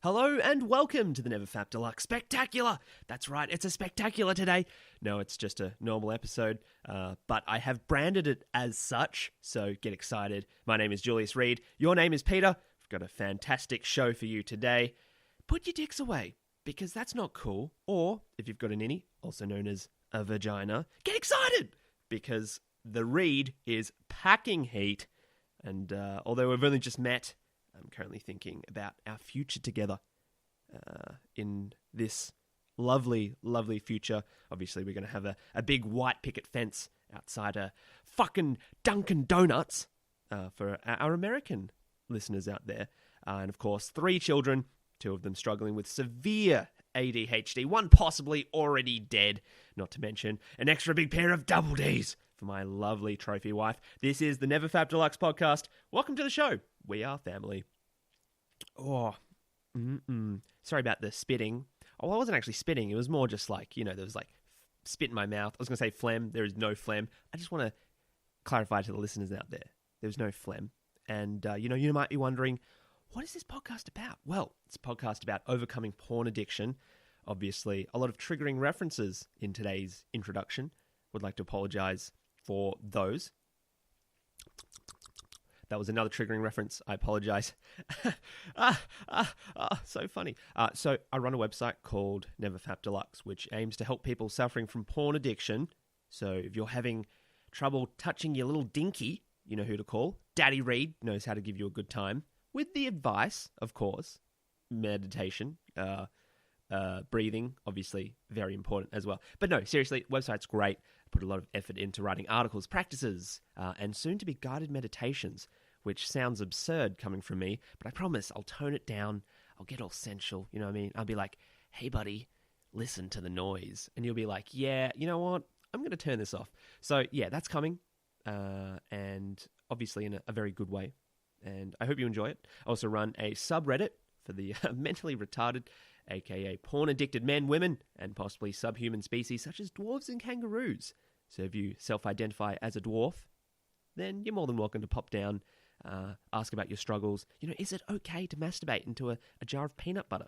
Hello and welcome to the Never Fap Deluxe Spectacular. That's right, it's a spectacular today. No, it's just a normal episode, but I have branded it as such, so get excited. My name is Julius Reed. Your name is Peter. We've got a fantastic show for you today. Put your dicks away, because that's not cool. Or, if you've got an innie, also known as a vagina, get excited, because the Reed is packing heat. And although we've only just met, I'm currently thinking about our future together in this lovely, lovely future. Obviously, we're going to have a big white picket fence outside a fucking Dunkin' Donuts for our American listeners out there. And of course, 3 children, 2 of them struggling with severe ADHD, 1 possibly already dead, not to mention an extra big pair of double Ds for my lovely trophy wife. This is the Never Fap Deluxe podcast. Welcome to the show. We are family. Sorry about the spitting. Oh, I wasn't actually spitting. It was more just like, there was like spit in my mouth. I was going to say phlegm. There is no phlegm. I just want to clarify to the listeners out there. There's no phlegm. And, you might be wondering, what is this podcast about? Well, it's a podcast about overcoming porn addiction. Obviously, a lot of triggering references in today's introduction. Would like to apologize for those. That was another triggering reference. I apologize. So funny. So I run a website called Never Fap Deluxe, which aims to help people suffering from porn addiction. So if you're having trouble touching your little dinky, you know who to call. Daddy Reed knows how to give you a good time. With the advice, of course, meditation, breathing, obviously very important as well. But no, seriously, website's great. I put a lot of effort into writing articles, practices, and soon to be guided meditations, which sounds absurd coming from me, but I promise I'll tone it down. I'll get all sensual, you know what I mean? I'll be like, hey buddy, listen to the noise. And you'll be like, yeah, you know what? I'm going to turn this off. So yeah, that's coming. And obviously in a very good way. And I hope you enjoy it. I also run a subreddit for the mentally retarded, aka porn-addicted men, women, and possibly subhuman species such as dwarves and kangaroos. So if you self-identify as a dwarf, then you're more than welcome to pop down, ask about your struggles. Is it okay to masturbate into a jar of peanut butter?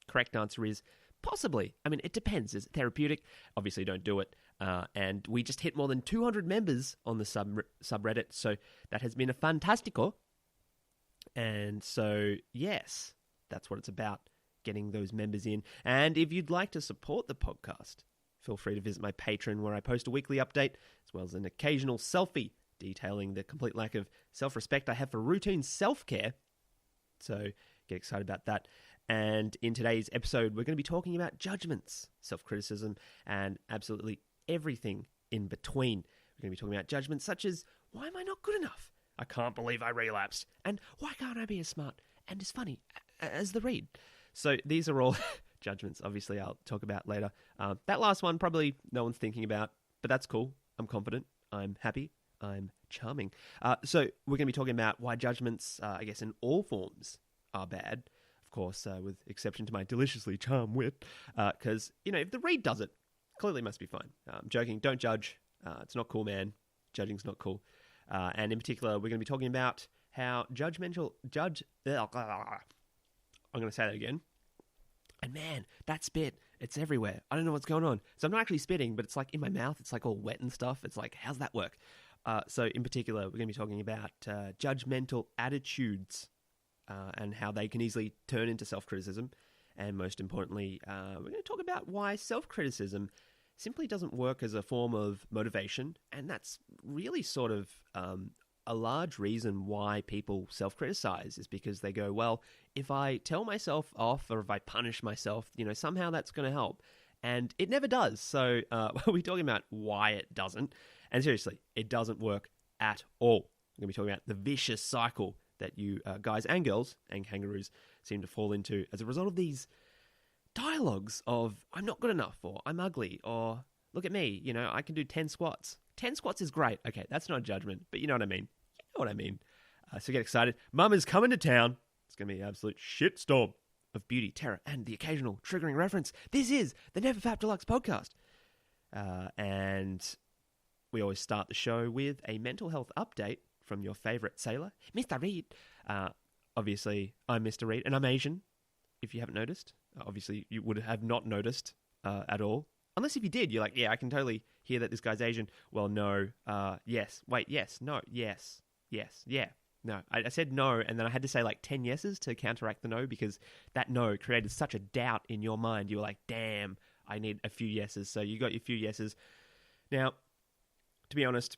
Correct answer is possibly. I mean, it depends. Is it therapeutic? Obviously, don't do it. And we just hit more than 200 members on the subreddit, so that has been a fantastico. And so, yes, that's what it's about, getting those members in. And if you'd like to support the podcast, feel free to visit my Patreon, where I post a weekly update, as well as an occasional selfie detailing the complete lack of self-respect I have for routine self-care. So get excited about that. And in today's episode, we're going to be talking about judgments, self-criticism, and absolutely everything in between. We're going to be talking about judgments such as, why am I not good enough? I can't believe I relapsed. And why can't I be as smart and as funny as the Reed? So these are all judgments, obviously, I'll talk about later. That last one, probably no one's thinking about, but that's cool. I'm confident. I'm happy. I'm charming. So we're going to be talking about why judgments, I guess, in all forms are bad. Of course, with exception to my deliciously charmed wit. Because, if the Reed does it, clearly must be fine. I'm joking. Don't judge. It's not cool, man. Judging's not cool. And in particular, we're going to be talking about how I'm going to say that again. And man, that spit, it's everywhere. I don't know what's going on. So I'm not actually spitting, but it's like in my mouth. It's like all wet and stuff. It's like, how's that work? So in particular, we're going to be talking about judgmental attitudes and how they can easily turn into self-criticism. And most importantly, we're going to talk about why self-criticism simply doesn't work as a form of motivation. And that's really sort of a large reason why people self-criticize, is because they go, well, if I tell myself off or if I punish myself, somehow that's going to help. And it never does. So we're talking about why it doesn't. And seriously, it doesn't work at all. We're going to be talking about the vicious cycle that you guys and girls and kangaroos seem to fall into as a result of these dialogues of, I'm not good enough, or I'm ugly, or look at me, I can do 10 squats. 10 squats is great. Okay, that's not a judgment, but you know what I mean. So get excited. Mum is coming to town. It's going to be an absolute shitstorm of beauty, terror, and the occasional triggering reference. This is the Never Fap Deluxe podcast. And we always start the show with a mental health update from your favourite sailor, Mr. Reed. Obviously, I'm Mr. Reed, and I'm Asian. if you haven't noticed. Obviously, you would have not noticed at all. Unless if you did, you're like, yeah, I can totally hear that this guy's Asian. Well, no, yes, wait, yes, no, yes, yeah. No, I said no, and then I had to say like 10 yeses to counteract the no, because that no created such a doubt in your mind. You were like, damn, I need a few yeses. So you got your few yeses. Now, to be honest,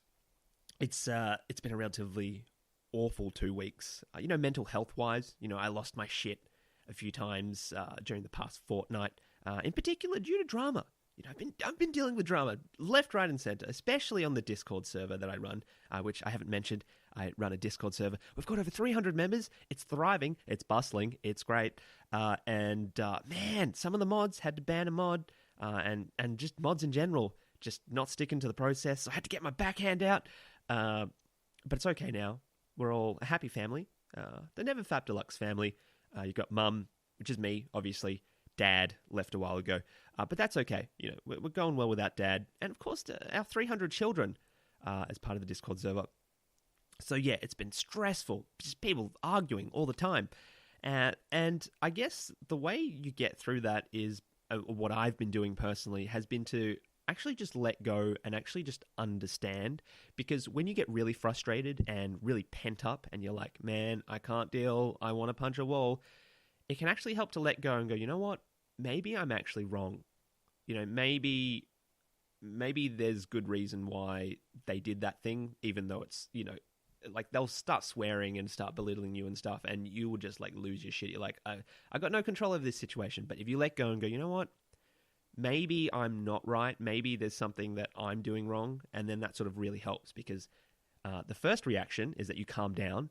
it's been a relatively awful 2 weeks. Mental health-wise, I lost my shit a few times during the past fortnight, in particular due to drama. I've been dealing with drama left, right, and center, especially on the Discord server that I run, which I haven't mentioned. I run a Discord server. We've got over 300 members. It's thriving. It's bustling. It's great. Man, some of the mods had to ban a mod, and just mods in general, just not sticking to the process. So I had to get my backhand out. But it's okay now. We're all a happy family. The Never Fap Deluxe family. You've got Mum, which is me, obviously. Dad left a while ago. But that's okay. We're going well without Dad. And of course, our 300 children as part of the Discord server. So yeah, it's been stressful. Just people arguing all the time. And I guess the way you get through that is, what I've been doing personally, has been to actually just let go and actually just understand. Because when you get really frustrated and really pent up and you're like, man, I can't deal, I want to punch a wall, it can actually help to let go and go, you know what? Maybe I'm actually wrong. Maybe there's good reason why they did that thing, even though it's, like they'll start swearing and start belittling you and stuff, and you will just like lose your shit. You're like, I got no control over this situation. But if you let go and go, you know what? Maybe I'm not right. Maybe there's something that I'm doing wrong. And then that sort of really helps, because the first reaction is that you calm down.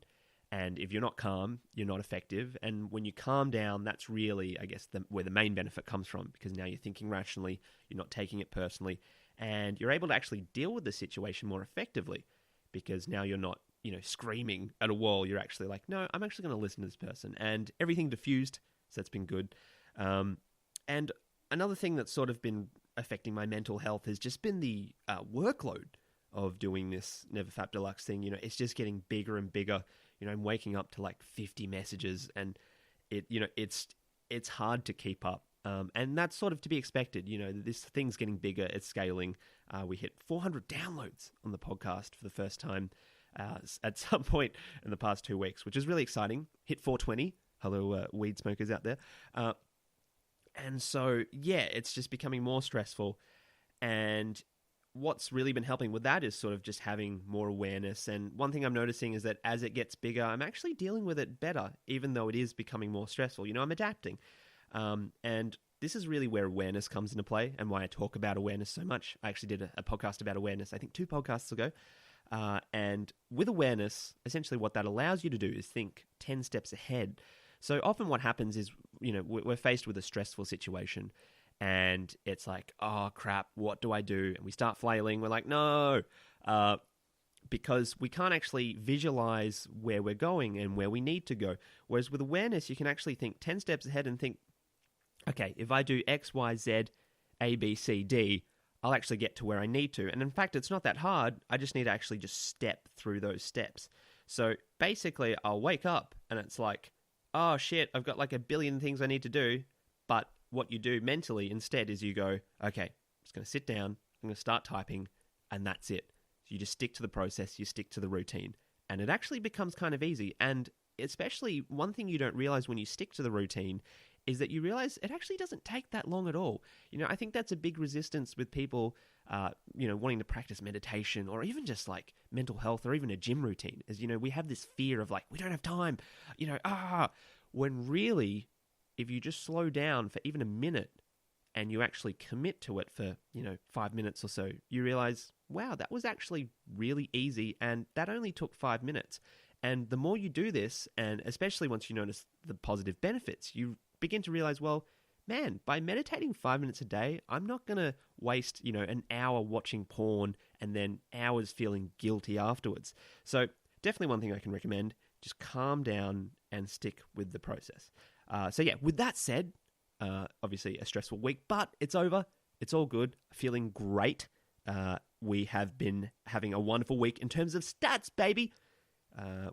And if you're not calm, you're not effective. And when you calm down, that's really, I guess, where the main benefit comes from, because now you're thinking rationally, you're not taking it personally, and you're able to actually deal with the situation more effectively, because now you're not, screaming at a wall. You're actually like, no, I'm actually going to listen to this person. And everything diffused, so that's been good. And another thing that's sort of been affecting my mental health has just been the workload of doing this Never Fap Deluxe thing. It's just getting bigger and bigger. I'm waking up to like 50 messages, and it's hard to keep up. And that's sort of to be expected. This thing's getting bigger, it's scaling. We hit 400 downloads on the podcast for the first time at some point in the past 2 weeks, which is really exciting. Hit 420. Hello, weed smokers out there. And so, yeah, it's just becoming more stressful. And what's really been helping with that is sort of just having more awareness. And one thing I'm noticing is that as it gets bigger, I'm actually dealing with it better, even though it is becoming more stressful. I'm adapting. And this is really where awareness comes into play, and why I talk about awareness so much. I actually did a podcast about awareness, I think 2 podcasts ago. And with awareness, essentially what that allows you to do is think 10 steps ahead. So often what happens is, we're faced with a stressful situation, and it's like, oh, crap, what do I do? And we start flailing. We're like, no, because we can't actually visualize where we're going and where we need to go. Whereas with awareness, you can actually think 10 steps ahead and think, okay, if I do X, Y, Z, A, B, C, D, I'll actually get to where I need to. And in fact, it's not that hard. I just need to actually just step through those steps. So basically, I'll wake up and it's like, oh, shit, I've got like a billion things I need to do. But what you do mentally instead is you go, okay, I'm just going to sit down, I'm going to start typing, and that's it. So you just stick to the process, you stick to the routine, and it actually becomes kind of easy. And especially one thing you don't realize when you stick to the routine is that you realize it actually doesn't take that long at all. I think that's a big resistance with people, wanting to practice meditation or even just like mental health or even a gym routine is, we have this fear of like, we don't have time, when really, if you just slow down for even a minute and you actually commit to it for, 5 minutes or so, you realize, wow, that was actually really easy, and that only took 5 minutes. And the more you do this, and especially once you notice the positive benefits, you begin to realize, well, man, by meditating 5 minutes a day, I'm not going to waste, an hour watching porn and then hours feeling guilty afterwards. So definitely one thing I can recommend, just calm down and stick with the process. So yeah, with that said, obviously a stressful week, but it's over. It's all good. Feeling great. We have been having a wonderful week in terms of stats, baby.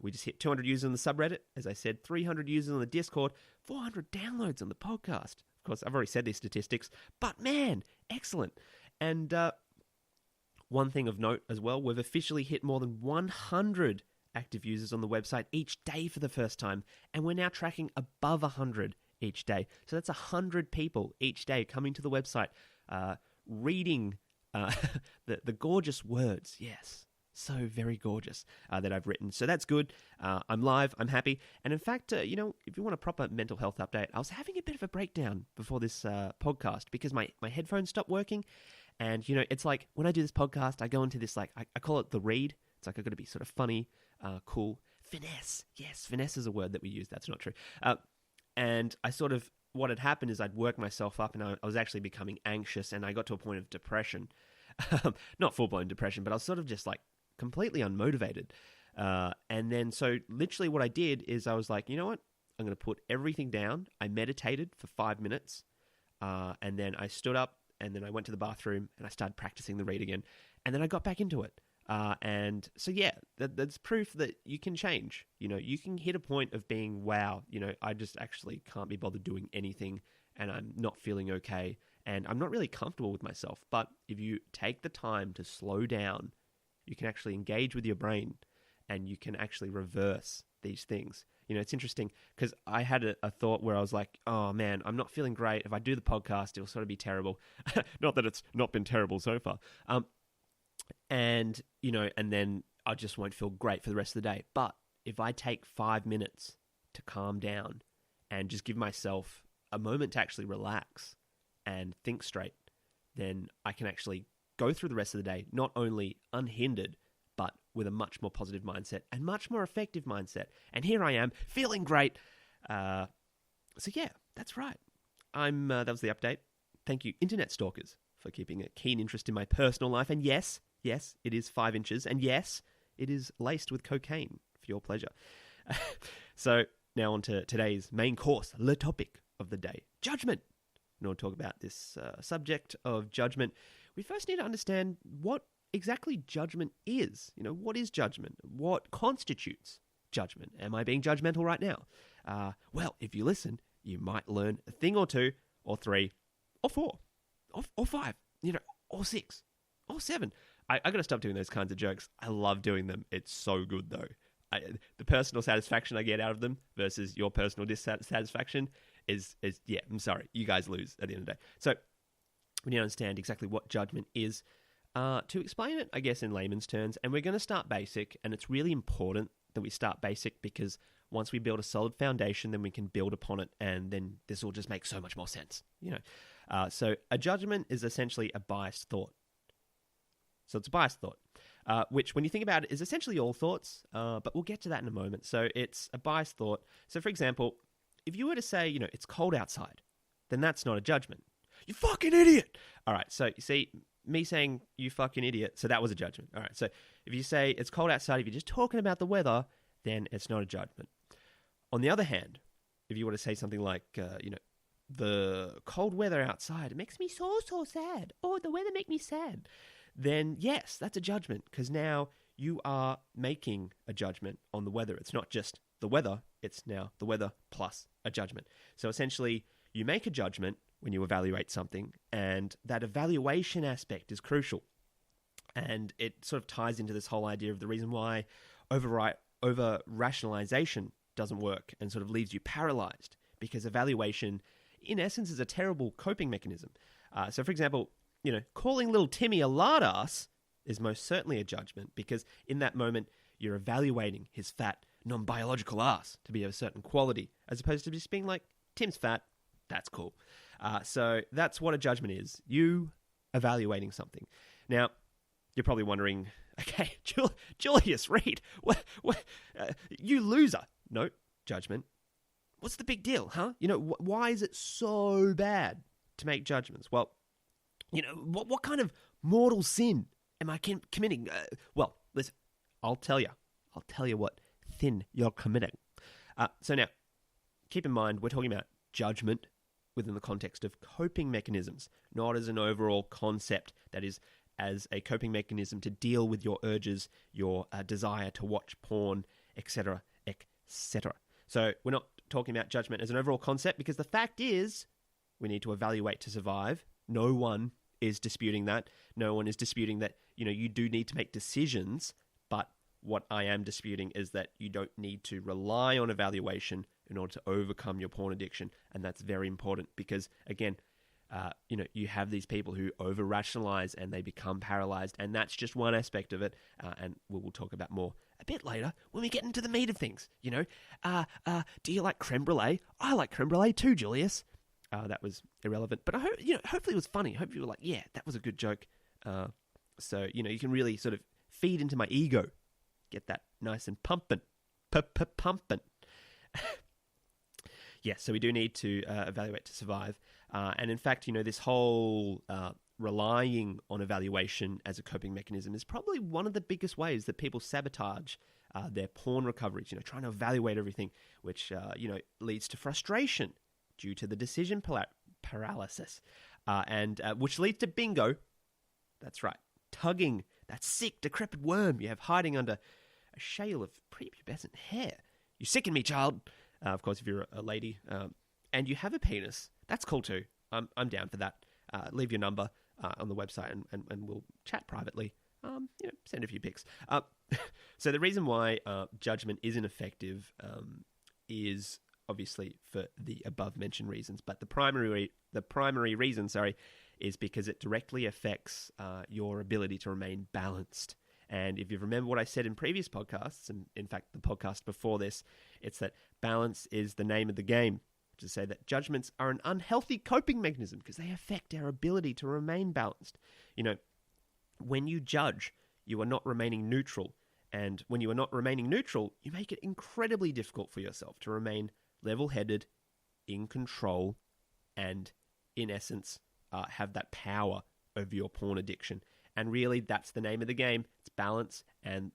We just hit 200 users on the subreddit. As I said, 300 users on the Discord, 400 downloads on the podcast. Of course, I've already said these statistics, but man, excellent. And one thing of note as well, we've officially hit more than 100 active users on the website each day for the first time, and we're now tracking above 100 each day. So that's 100 people each day coming to the website, reading the gorgeous words, yes, so very gorgeous, that I've written. So that's good. I'm live, I'm happy. And in fact, if you want a proper mental health update, I was having a bit of a breakdown before this podcast because my headphones stopped working. And, it's like when I do this podcast, I go into this, like, I call it the read. It's like I've got to be sort of funny, cool. Finesse. Yes, finesse is a word that we use. That's not true. And I sort of, what had happened is I'd worked myself up and I was actually becoming anxious and I got to a point of depression. Not full-blown depression, but I was sort of just like completely unmotivated. And then so literally what I did is I was like, you know what? I'm going to put everything down. I meditated for 5 minutes and then I stood up and then I went to the bathroom and I started practicing the read again. And then I got back into it. And so, yeah, that's proof that you can change. You can hit a point of being, wow, I just actually can't be bothered doing anything and I'm not feeling okay and I'm not really comfortable with myself. But if you take the time to slow down, you can actually engage with your brain and you can actually reverse these things. It's interesting because I had a thought where I was like, oh man, I'm not feeling great. If I do the podcast, it'll sort of be terrible. Not that it's not been terrible so far. And then I just won't feel great for the rest of the day. But if I take 5 minutes to calm down and just give myself a moment to actually relax and think straight, then I can actually go through the rest of the day, not only unhindered, but with a much more positive mindset and much more effective mindset. And here I am, feeling great. So yeah, that's right. That was the update. Thank you, internet stalkers, for keeping a keen interest in my personal life. And yes, it is 5 inches. And yes, it is laced with cocaine for your pleasure. So now on to today's main course, le topic of the day, judgment. In order to talk about this subject of judgment, we first need to understand what exactly judgment is. What is judgment? What constitutes judgment? Am I being judgmental right now? Well, if you listen, you might learn a thing or two, or three, or four, or five, or six, or seven. I got to stop doing those kinds of jokes. I love doing them. It's so good, though. The personal satisfaction I get out of them versus your personal dissatisfaction is yeah, I'm sorry. You guys lose at the end of the day. So we need to understand exactly what judgment is. To explain it, I guess, in layman's terms, and we're going to start basic, and it's really important that we start basic because once we build a solid foundation, then we can build upon it, and then this will just make so much more sense, So a judgment is essentially a biased thought. So it's a biased thought, which when you think about it is essentially all thoughts, but we'll get to that in a moment. So it's a biased thought. So for example, if you were to say, it's cold outside, then that's not a judgment. You fucking idiot! All right, so you see, me saying you fucking idiot, so that was a judgment. All right, so if you say it's cold outside, if you're just talking about the weather, then it's not a judgment. On the other hand, if you were to say something like, the cold weather outside, it makes me so sad. Oh, the weather makes me sad. Then yes, that's a judgment because now you are making a judgment on the weather. It's not just the weather, it's now the weather plus a judgment. So essentially, you make a judgment when you evaluate something, and that evaluation aspect is crucial. And it sort of ties into this whole idea of the reason why over-rationalization doesn't work and sort of leaves you paralyzed, because evaluation, in essence, is a terrible coping mechanism. So, for example, calling little Timmy a lard ass is most certainly a judgment, because in that moment, you're evaluating his fat, non-biological ass to be of a certain quality, as opposed to just being like, Tim's fat, that's cool. So that's what a judgment is. You evaluating something. Now, you're probably wondering, okay, Julius, Reed, you loser. No, judgment. What's the big deal, huh? Why is it so bad to make judgments? Well, what kind of mortal sin am I committing? Well, listen, I'll tell you what sin you're committing. So now, keep in mind, we're talking about judgment within the context of coping mechanisms, not as an overall concept that is as a coping mechanism to deal with your urges, your desire to watch porn, etc., etc. So we're not talking about judgment as an overall concept because the fact is we need to evaluate to survive. No one is disputing that. No one is disputing that, you do need to make decisions, but what I am disputing is that you don't need to rely on evaluation in order to overcome your porn addiction. And that's very important because, again, you have these people who over-rationalize and they become paralyzed, and that's just one aspect of it, and we will talk about more a bit later when we get into the meat of things. Do you like creme brulee? I like creme brulee too, Julius. That was irrelevant, but I hope, hopefully it was funny. Hope you were like, yeah, that was a good joke. So, you can really sort of feed into my ego, get that nice and pumping, pumping. Yeah, so we do need to evaluate to survive. And in fact, this whole relying on evaluation as a coping mechanism is probably one of the biggest ways that people sabotage their porn recoveries, trying to evaluate everything, which, leads to frustration due to the decision paralysis, and which leads to bingo. That's right, tugging that sick, decrepit worm you have hiding under a shale of prepubescent hair. You sicken me, child. Of course, if you're a lady and you have a penis, that's cool too. I'm down for that. Leave your number on the website and we'll chat privately. Send a few pics. So the reason why judgment isn't effective is obviously for the above-mentioned reasons, but the primary reason, is because it directly affects your ability to remain balanced. And if you remember what I said in previous podcasts, and in fact the podcast before this, it's that balance is the name of the game. To say that judgments are an unhealthy coping mechanism because they affect our ability to remain balanced. When you judge, you are not remaining neutral. And when you are not remaining neutral, you make it incredibly difficult for yourself to remain level-headed, in control, and in essence, have that power over your porn addiction. And really, that's the name of the game. It's balance and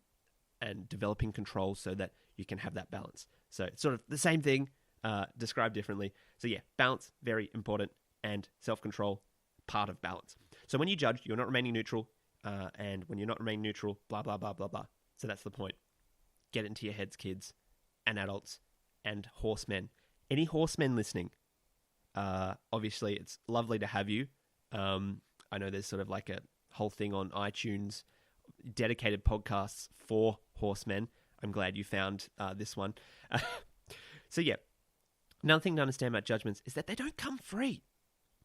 developing control so that you can have that balance. So it's sort of the same thing, described differently. So yeah, balance, very important, and self-control, part of balance. So when you judge, you're not remaining neutral, and when you're not remaining neutral, blah, blah, blah, blah, blah. So that's the point. Get it into your heads, kids, and adults, and horsemen. Any horsemen listening, obviously it's lovely to have you. I know there's sort of like a whole thing on iTunes, dedicated podcasts for horsemen. I'm glad you found this one. So yeah, another thing to understand about judgments is that they don't come free.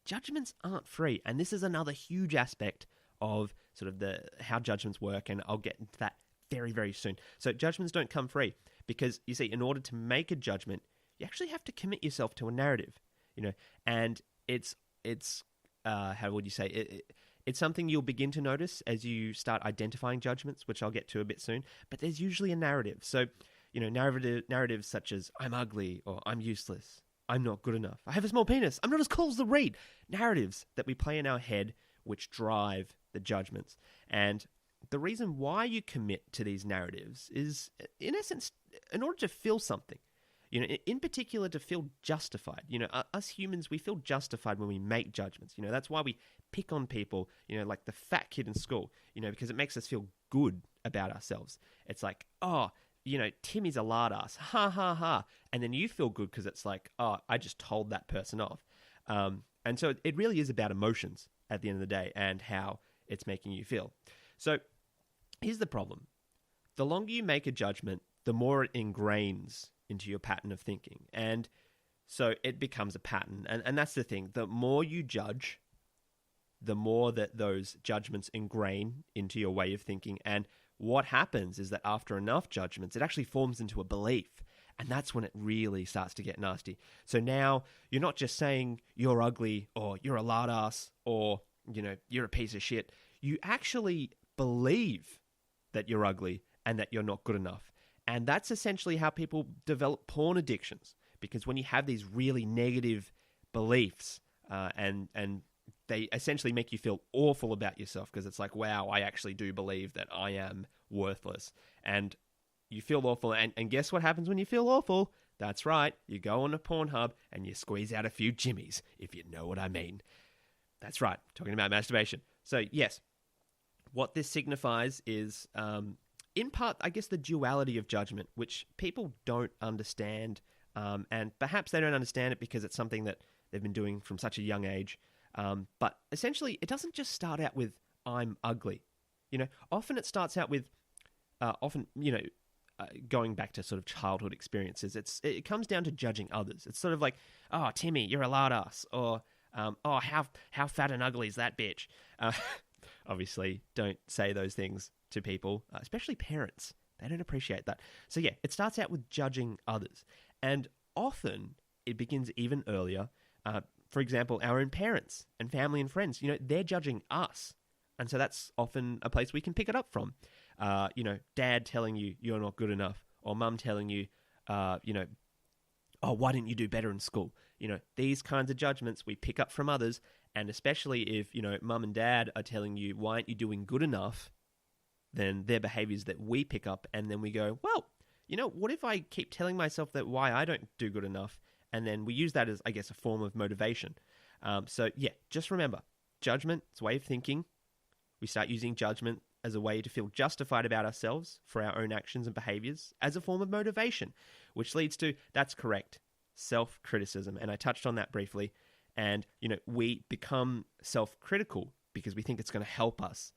Judgments aren't free, and this is another huge aspect of sort of how judgments work, and I'll get into that very, very soon. So judgments don't come free because, you see, in order to make a judgment, you actually have to commit yourself to a narrative, and it's how would you say, it's something you'll begin to notice as you start identifying judgments, which I'll get to a bit soon, but there's usually a narrative. So, narratives such as I'm ugly, or I'm useless, I'm not good enough, I have a small penis, I'm not as cool as the reed. Narratives that we play in our head which drive the judgments. And the reason why you commit to these narratives is, in essence, in order to feel something. In particular, to feel justified. Us humans, we feel justified when we make judgments. That's why we pick on people, like the fat kid in school, because it makes us feel good about ourselves. It's like, oh, Timmy's a lard ass, ha, ha, ha. And then you feel good because it's like, oh, I just told that person off. And so it really is about emotions at the end of the day and how it's making you feel. So here's the problem. The longer you make a judgment, the more it ingrains into your pattern of thinking. And so it becomes a pattern. And that's the thing. The more you judge, the more that those judgments ingrain into your way of thinking. And what happens is that after enough judgments, it actually forms into a belief. And that's when it really starts to get nasty. So now you're not just saying you're ugly or you're a lard ass or, you're a piece of shit. You actually believe that you're ugly and that you're not good enough. And that's essentially how people develop porn addictions. Because when you have these really negative beliefs and they essentially make you feel awful about yourself because it's like, wow, I actually do believe that I am worthless. And you feel awful. And guess what happens when you feel awful? That's right. You go on a Pornhub and you squeeze out a few jimmies, if you know what I mean. That's right. Talking about masturbation. So yes, what this signifies is in part, I guess, the duality of judgment, which people don't understand, and perhaps they don't understand it because it's something that they've been doing from such a young age. But essentially, it doesn't just start out with "I'm ugly." Often it starts out with, going back to sort of childhood experiences. It comes down to judging others. It's sort of like, "Oh, Timmy, you're a lard ass," or "Oh, how fat and ugly is that bitch?" Obviously, don't say those things to people, especially parents. They don't appreciate that. So yeah, it starts out with judging others. And often it begins even earlier. For example, our own parents and family and friends, they're judging us. And so that's often a place we can pick it up from. Dad telling you you're not good enough, or mum telling you, "Oh, why didn't you do better in school?" These kinds of judgments we pick up from others. And especially if, mum and dad are telling you, "Why aren't you doing good enough?" then they're behaviors that we pick up, and then we go, "Well, what if I keep telling myself that why I don't do good enough?" And then we use that as, I guess, a form of motivation. So yeah, just remember, judgment, it's a way of thinking. We start using judgment as a way to feel justified about ourselves for our own actions and behaviors as a form of motivation, which leads to, that's correct, self-criticism. And I touched on that briefly. And, we become self-critical because we think it's going to help us.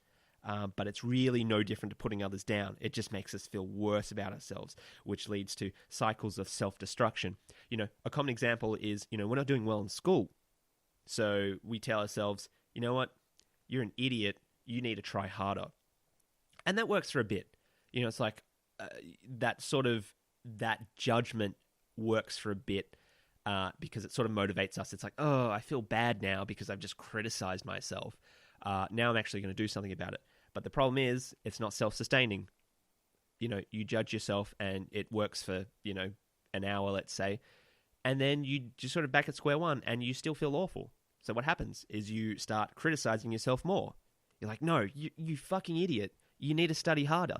But it's really no different to putting others down. It just makes us feel worse about ourselves, which leads to cycles of self-destruction. A common example is, we're not doing well in school. So we tell ourselves, "You know what? You're an idiot. You need to try harder." And that works for a bit. It's like that judgment works for a bit because it sort of motivates us. It's like, "Oh, I feel bad now because I've just criticized myself. Now I'm actually going to do something about it." But the problem is, it's not self-sustaining. You judge yourself and it works for, an hour, let's say. And then you just sort of back at square one and you still feel awful. So what happens is you start criticizing yourself more. You're like, "No, you fucking idiot. You need to study harder."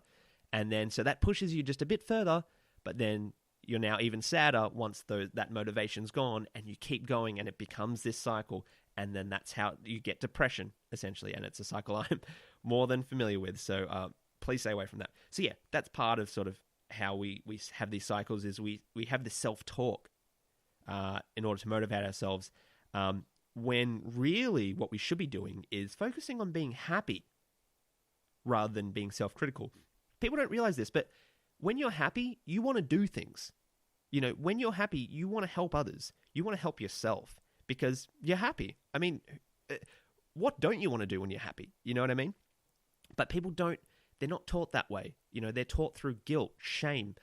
And then, so that pushes you just a bit further, but then you're now even sadder once that motivation's gone, and you keep going and it becomes this cycle. And then that's how you get depression, essentially. And it's a cycle I'm more than familiar with. So please stay away from that. So yeah, that's part of sort of how we have these cycles, is we have this self-talk in order to motivate ourselves, when really what we should be doing is focusing on being happy rather than being self-critical. People don't realize this, but when you're happy, you want to do things. When you're happy, you want to help others. You want to help yourself because you're happy. I mean, what don't you want to do when you're happy? You know what I mean? But people don't, they're not taught that way. They're taught through guilt, shame,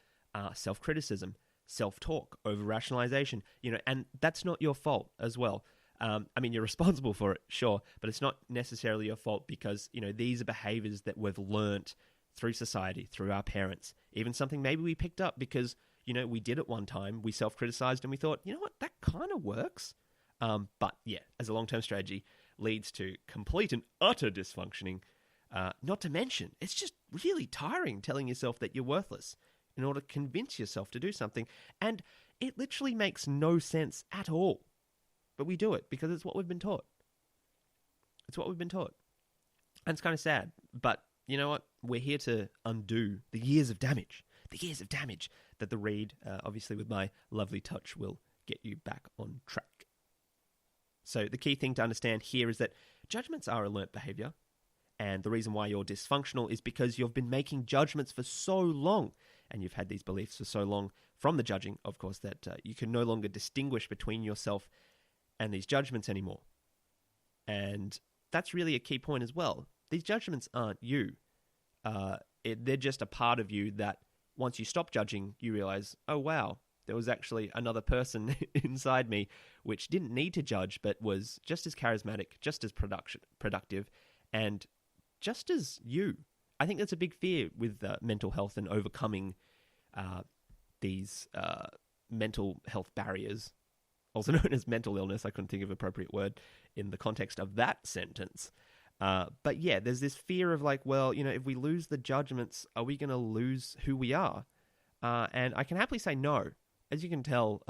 self-criticism, self-talk, over-rationalization, and that's not your fault as well. I mean, you're responsible for it, sure, but it's not necessarily your fault because, these are behaviors that we've learnt through society, through our parents, even something maybe we picked up because, we did it one time, we self-criticized and we thought, you know what, that kind of works. But yeah, as a long-term strategy, leads to complete and utter dysfunctioning. Not to mention, it's just really tiring telling yourself that you're worthless in order to convince yourself to do something. And it literally makes no sense at all. But we do it because it's what we've been taught. It's what we've been taught. And it's kind of sad. But you know what? We're here to undo the years of damage. The years of damage that the read, obviously with my lovely touch, will get you back on track. So the key thing to understand here is that judgments are a learnt behavior. And the reason why you're dysfunctional is because you've been making judgments for so long. And you've had these beliefs for so long from the judging, of course, that you can no longer distinguish between yourself and these judgments anymore. And that's really a key point as well. These judgments aren't you. They're just a part of you that once you stop judging, you realize, oh, wow, there was actually another person inside me which didn't need to judge, but was just as charismatic, just as productive, and just as you. I think that's a big fear with mental health and overcoming these mental health barriers, also known as mental illness. I couldn't think of an appropriate word in the context of that sentence. But yeah, there's this fear of like, well, if we lose the judgments, are we going to lose who we are? And I can happily say no. As you can tell,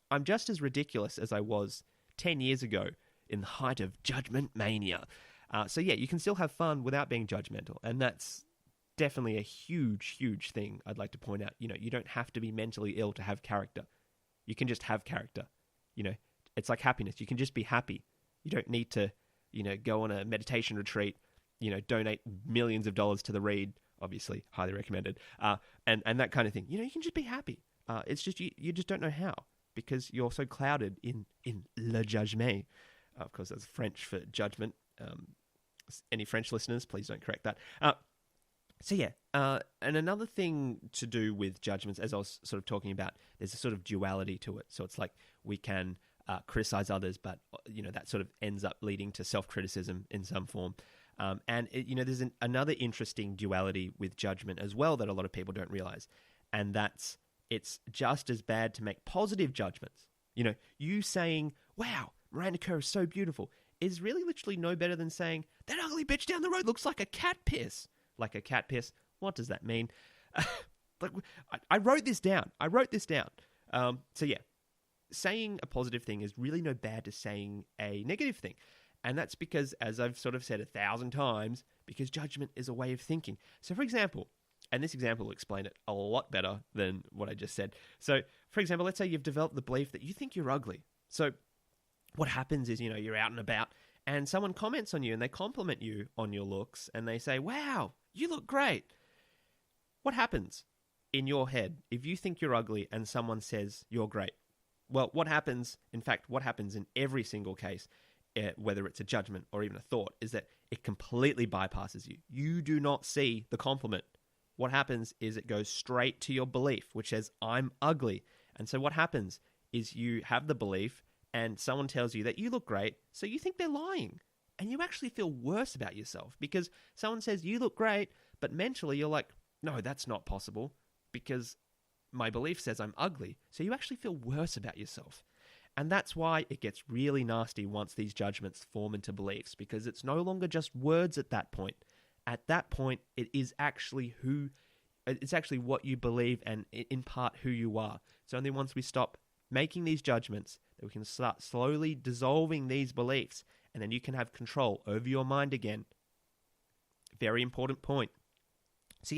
I'm just as ridiculous as I was 10 years ago in the height of judgment mania. So yeah, you can still have fun without being judgmental. And that's definitely a huge, huge thing I'd like to point out. You don't have to be mentally ill to have character. You can just have character. It's like happiness. You can just be happy. You don't need to, go on a meditation retreat, donate millions of dollars to the Read, obviously, highly recommended, and that kind of thing. You can just be happy. It's just, you just don't know how, because you're so clouded in le jugement. Of course, that's French for judgment. Any French listeners, please don't correct that. And another thing to do with judgments, as I was sort of talking about, there's a sort of duality to it. So it's like we can criticize others, but that sort of ends up leading to self-criticism in some form. There's another interesting duality with judgment as well that a lot of people don't realize, and that's it's just as bad to make positive judgments. You saying, "Wow, Miranda Kerr is so beautiful," is really literally no better than saying, "That ugly bitch down the road looks like a cat piss." Like a cat piss. What does that mean? I wrote this down. Saying a positive thing is really no bad to saying a negative thing. And that's because, as I've sort of said 1,000 times, because judgment is a way of thinking. So, for example, and this example will explain it a lot better than what I just said. So, for example, let's say you've developed the belief that you think you're ugly. So, what happens is, you're out and about, and someone comments on you, and they compliment you on your looks, and they say, "Wow, you look great." What happens in your head if you think you're ugly and someone says you're great? Well, what happens in every single case, whether it's a judgment or even a thought, is that it completely bypasses you. You do not see the compliment. What happens is it goes straight to your belief, which says, "I'm ugly." And so what happens is you have the belief and someone tells you that you look great, so you think they're lying. And you actually feel worse about yourself because someone says you look great, but mentally you're like, "No, that's not possible because my belief says I'm ugly." So you actually feel worse about yourself. And that's why it gets really nasty once these judgments form into beliefs, because it's no longer just words at that point. At that point, it's actually what you believe and in part who you are. It's only once we stop making these judgments that we can start slowly dissolving these beliefs, and then you can have control over your mind again. Very important point. So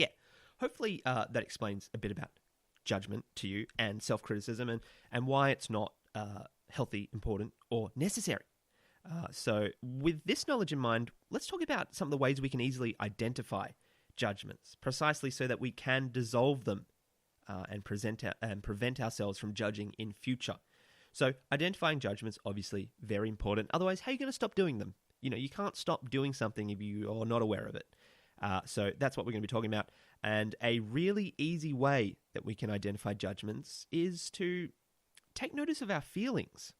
hopefully that explains a bit about judgment to you and self-criticism and why it's not healthy, important, or necessary. So with this knowledge in mind, let's talk about some of the ways we can easily identify judgments, precisely so that we can dissolve them and prevent ourselves from judging in future. So identifying judgments, obviously, very important. Otherwise, how are you going to stop doing them? You can't stop doing something if you are not aware of it. So that's what we're going to be talking about. And a really easy way that we can identify judgments is to take notice of our feelings.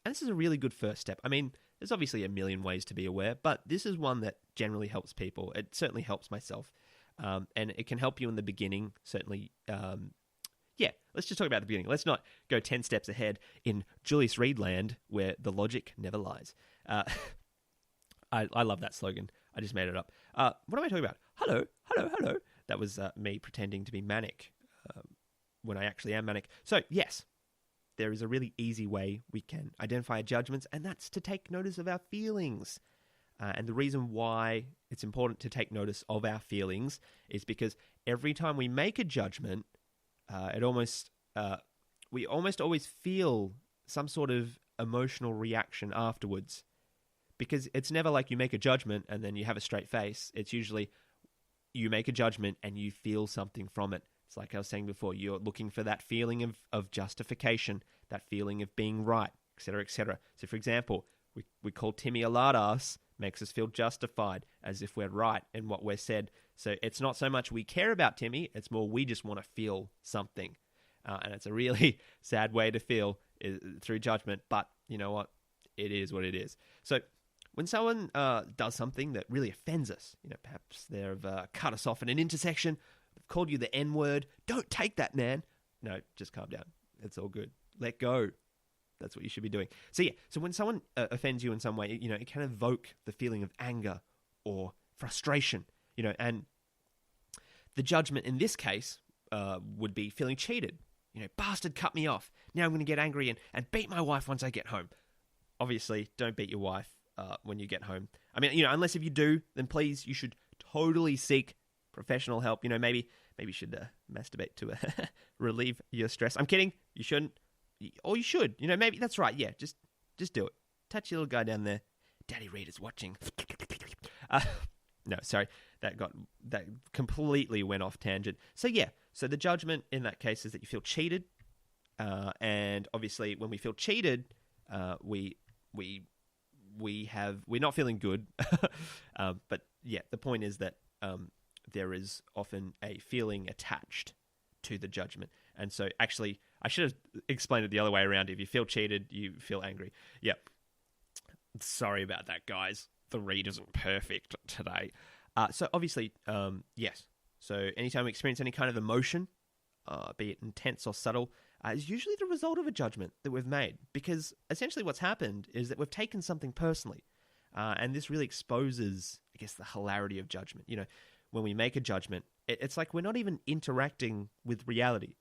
And this is a really good first step. I mean, there's obviously a million ways to be aware, but this is one that generally helps people. It certainly helps myself. And it can help you in the beginning, certainly. Let's just talk about the beginning. Let's not go 10 steps ahead in Julius Reed land where the logic never lies. I love that slogan. I just made it up. What am I talking about? Hello, hello, hello. That was me pretending to be manic when I actually am manic. So, yes, there is a really easy way we can identify judgments, and that's to take notice of our feelings. And the reason why it's important to take notice of our feelings is because every time we make a judgment, we almost always feel some sort of emotional reaction afterwards. Because it's never like you make a judgment and then you have a straight face. It's usually you make a judgment and you feel something from it. It's like I was saying before, you're looking for that feeling of justification, that feeling of being right, etc., etc. So, for example, we call Timmy a lard ass, makes us feel justified, as if we're right in what we're said. So it's not so much we care about Timmy, it's more we just want to feel something. And it's a really sad way to feel through judgment, but you know what? It is what it is. So when someone does something that really offends us, perhaps they've cut us off at an intersection, they've called you the N-word, don't take that, man. No, just calm down. It's all good. Let go. That's what you should be doing. So when someone offends you in some way, it can evoke the feeling of anger or frustration, and the judgment in this case would be feeling cheated. Bastard cut me off. Now I'm going to get angry and beat my wife once I get home. Obviously, don't beat your wife when you get home. I mean, unless if you do, then please, you should totally seek professional help. Maybe you should masturbate to relieve your stress. I'm kidding. You shouldn't. Or you should. Maybe that's right. Yeah, just do it. Touch your little guy down there. Daddy Reader's watching. No, sorry. That completely went off tangent. So the judgment in that case is that you feel cheated. And obviously when we feel cheated, we're not feeling good. But the point is that there is often a feeling attached to the judgment. And so actually, I should have explained it the other way around. If you feel cheated, you feel angry. Yep. Sorry about that, guys. The read isn't perfect today. So obviously, yes. So anytime we experience any kind of emotion, be it intense or subtle, is usually the result of a judgment that we've made. Because essentially what's happened is that we've taken something personally. And this really exposes, I guess, the hilarity of judgment. When we make a judgment, it's like we're not even interacting with reality.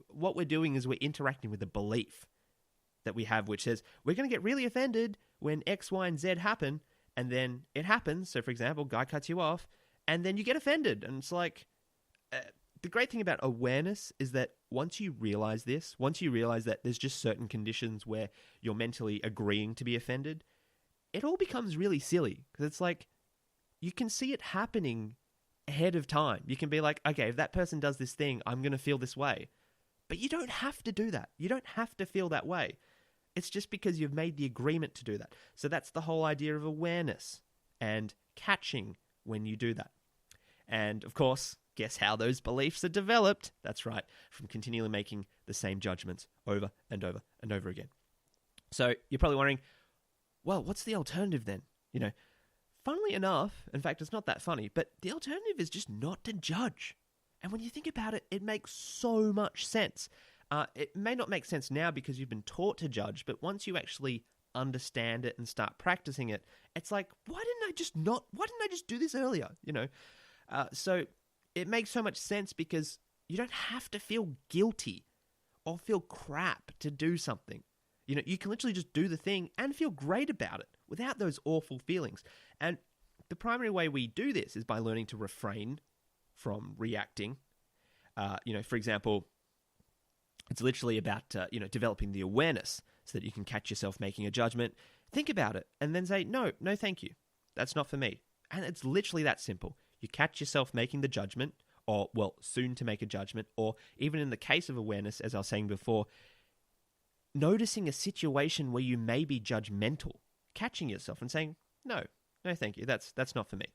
What we're doing is we're interacting with a belief that we have, which says we're going to get really offended when X, Y, and Z happen, and then it happens. So, for example, guy cuts you off, and then you get offended. And it's like, the great thing about awareness is that once you realize that there's just certain conditions where you're mentally agreeing to be offended, it all becomes really silly. Because it's like, you can see it happening ahead of time. You can be like, okay, if that person does this thing, I'm going to feel this way. But you don't have to do that. You don't have to feel that way. It's just because you've made the agreement to do that. So that's the whole idea of awareness and catching when you do that. And of course, guess how those beliefs are developed? That's right, from continually making the same judgments over and over and over again. So you're probably wondering, well, what's the alternative then? Funnily enough, in fact, it's not that funny, but the alternative is just not to judge. And when you think about it, it makes so much sense. It may not make sense now because you've been taught to judge, but once you actually understand it and start practicing it, it's like, why didn't I just do this earlier? So it makes so much sense because you don't have to feel guilty or feel crap to do something. You can literally just do the thing and feel great about it without those awful feelings. And the primary way we do this is by learning to refrain from reacting. For example, it's literally about, developing the awareness so that you can catch yourself making a judgment, think about it, and then say, no, thank you. That's not for me. And it's literally that simple. You catch yourself making the judgment, or, soon to make a judgment, or even in the case of awareness, as I was saying before, noticing a situation where you may be judgmental, catching yourself and saying, no, thank you. That's not for me.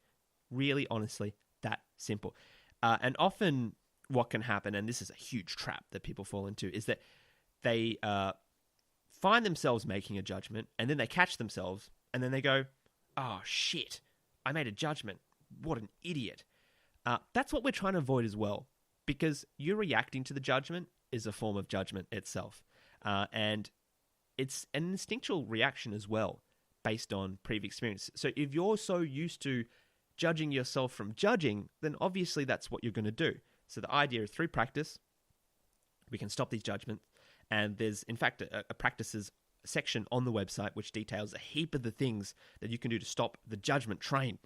Really, honestly, that simple. And often what can happen, and this is a huge trap that people fall into, is that they find themselves making a judgment, and then they catch themselves, and then they go, oh, shit, I made a judgment. What an idiot. That's what we're trying to avoid as well, because you reacting to the judgment is a form of judgment itself. And it's an instinctual reaction as well, based on previous experience. So if you're so used to judging yourself from judging, then obviously that's what you're going to do. So the idea is through practice, we can stop these judgments. And there's, in fact, a practices section on the website which details a heap of the things that you can do to stop the judgment train.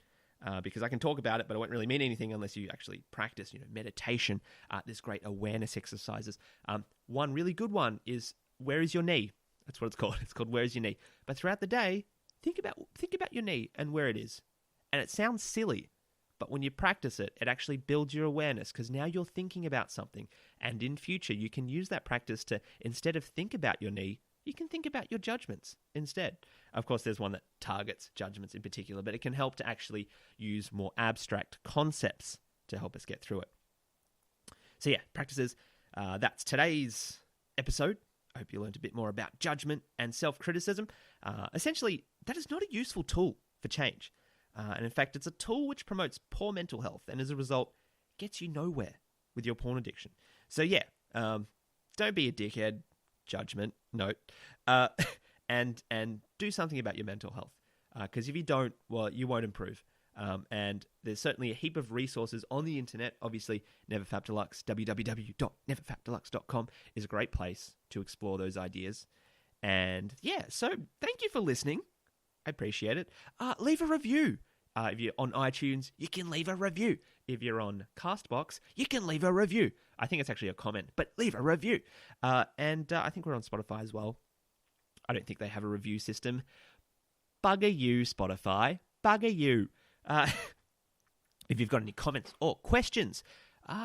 Because I can talk about it, but it won't really mean anything unless you actually practice, meditation. There's great awareness exercises. One really good one is, where is your knee? That's what it's called. It's called, where is your knee? But throughout the day, think about your knee and where it is. And it sounds silly, but when you practice it, it actually builds your awareness, because now you're thinking about something. And in future, you can use that practice to, instead of think about your knee, you can think about your judgments instead. Of course, there's one that targets judgments in particular, but it can help to actually use more abstract concepts to help us get through it. So practices. That's today's episode. I hope you learned a bit more about judgment and self-criticism. Essentially, that is not a useful tool for change. And in fact, it's a tool which promotes poor mental health and as a result, gets you nowhere with your porn addiction. So don't be a dickhead. Judgment, note, and do something about your mental health. Because if you don't, you won't improve. And there's certainly a heap of resources on the internet. Obviously, NeverFap Deluxe, www.neverfapdeluxe.com is a great place to explore those ideas. And so thank you for listening. I appreciate it. Leave a review. If you're on iTunes, you can leave a review. If you're on Castbox, you can leave a review. I think it's actually a comment, but leave a review. And I think we're on Spotify as well. I don't think they have a review system. Bugger you, Spotify. Bugger you. If you've got any comments or questions,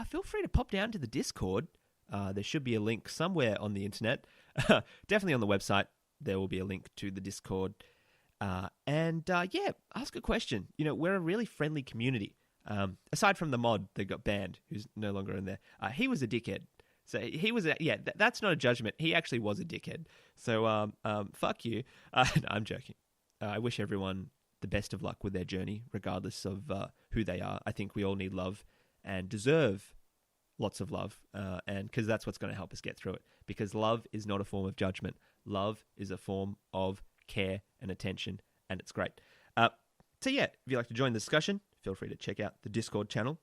feel free to pop down to the Discord. There should be a link somewhere on the internet. Definitely on the website, there will be a link to the Discord. Yeah, ask a question. We're a really friendly community. Aside from the mod that got banned, who's no longer in there. He was a dickhead. So he was, that's not a judgment. He actually was a dickhead. So, fuck you. No, I'm joking. I wish everyone the best of luck with their journey, regardless of who they are. I think we all need love and deserve lots of love, and because that's what's going to help us get through it. Because love is not a form of judgment. Love is a form of care and attention, and it's great. So yeah, if you'd like to join the discussion, feel free to check out the Discord channel.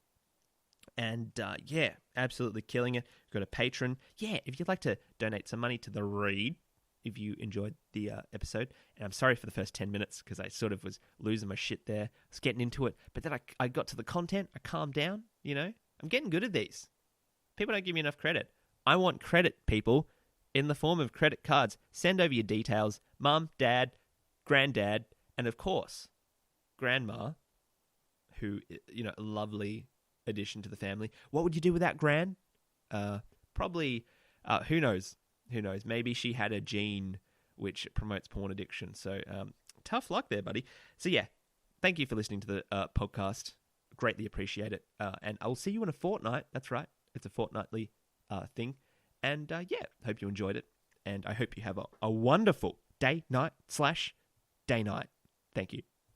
And yeah, absolutely killing it. Got a patron. Yeah, if you'd like to donate some money to the read, if you enjoyed the episode. And I'm sorry for the first 10 minutes because I sort of was losing my shit there. I was getting into it. But then I got to the content. I calmed down, I'm getting good at these. People don't give me enough credit. I want credit, people, in the form of credit cards. Send over your details. Mum, Dad, Granddad, and of course, Grandma, who, a lovely addition to the family. What would you do without Gran? Probably, who knows? Who knows? Maybe she had a gene which promotes porn addiction. So tough luck there, buddy. So yeah, thank you for listening to the podcast. Greatly appreciate it. And I'll see you in a fortnight. That's right. It's a fortnightly thing. And yeah, hope you enjoyed it. And I hope you have a wonderful day, night / day night. Thank you.